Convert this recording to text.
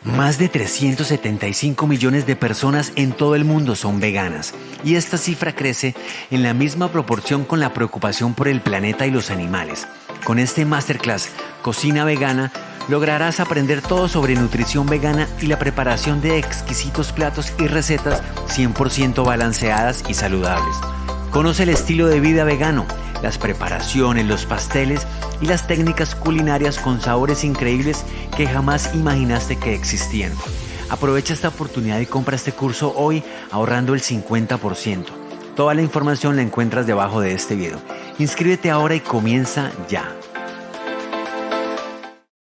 Más de 375 millones de personas en todo el mundo son veganas, y esta cifra crece en la misma proporción con la preocupación por el planeta y los animales. Con este Masterclass Cocina Vegana lograrás aprender todo sobre nutrición vegana y la preparación de exquisitos platos y recetas 100% balanceadas y saludables. Conoce el estilo de vida vegano, las preparaciones, los pasteles y las técnicas culinarias con sabores increíbles que jamás imaginaste que existían. Aprovecha esta oportunidad y compra este curso hoy ahorrando el 50%. Toda la información la encuentras debajo de este video. Inscríbete ahora y comienza ya.